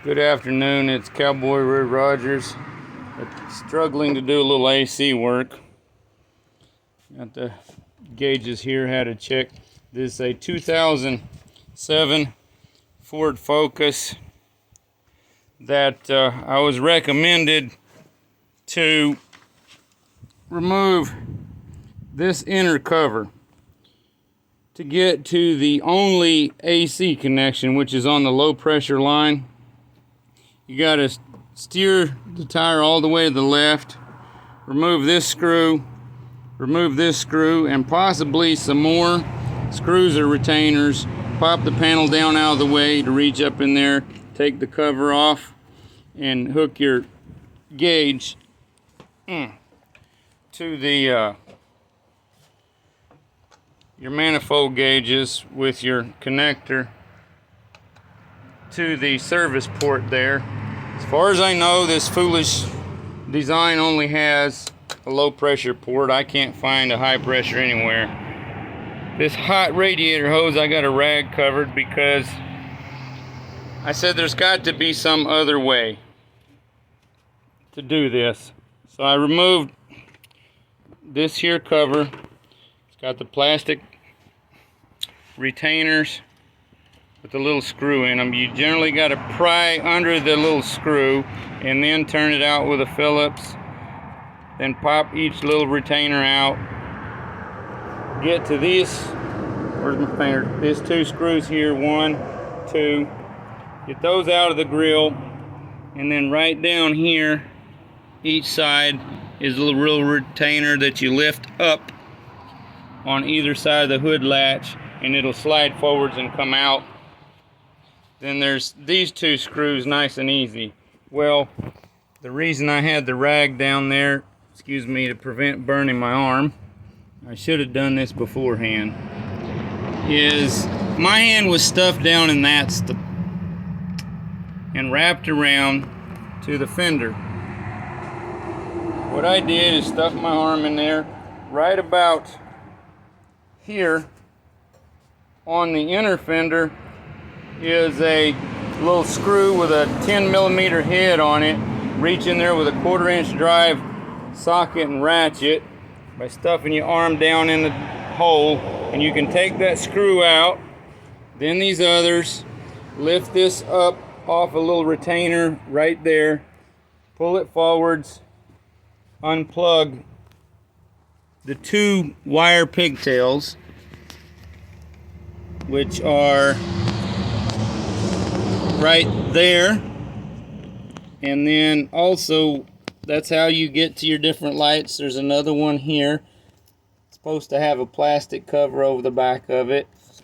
Good afternoon, it's Cowboy Red Rogers. Struggling to do a little AC work. Got the gauges here, had to check. This is a 2007 Ford Focus that I was recommended to remove this inner cover to get to the only AC connection, which is on the low pressure line. You got to steer the tire all the way to the left, remove this screw, and possibly some more screws or retainers. Pop the panel down out of the way to reach up in there, take the cover off, and hook your gauge to the your manifold gauges with your connector to the service port there. As far as I know, this foolish design only has a low pressure port. I can't find a high pressure anywhere. This hot radiator hose I got a rag covered because I said there's got to be some other way to do this. So I removed this here cover. It's got the plastic retainers with a little screw in them. You generally got to pry under the little screw and then turn it out with a Phillips. Then pop each little retainer out. Get to these, where's my finger? These two screws here, 1, 2. Get those out of the grill, and then right down here, each side is a little retainer that you lift up on either side of the hood latch, and it'll slide forwards and come out. Then there's these two screws, nice and easy. Well, the reason I had the rag down there, excuse me, to prevent burning my arm, I should have done this beforehand, is my hand was stuffed down in that stuff and wrapped around to the fender. What I did is stuff my arm in there. Right about here on the inner fender is a little screw with a 10mm head on it. Reach in there with a 1/4-inch drive socket and ratchet by stuffing your arm down in the hole, and you can take that screw out. Then these others, lift this up off a little retainer right there, pull it forwards, unplug the 2 wire pigtails, which are right there, and then also that's how you get to your different lights. There's another one here. It's supposed to have a plastic cover over the back of it.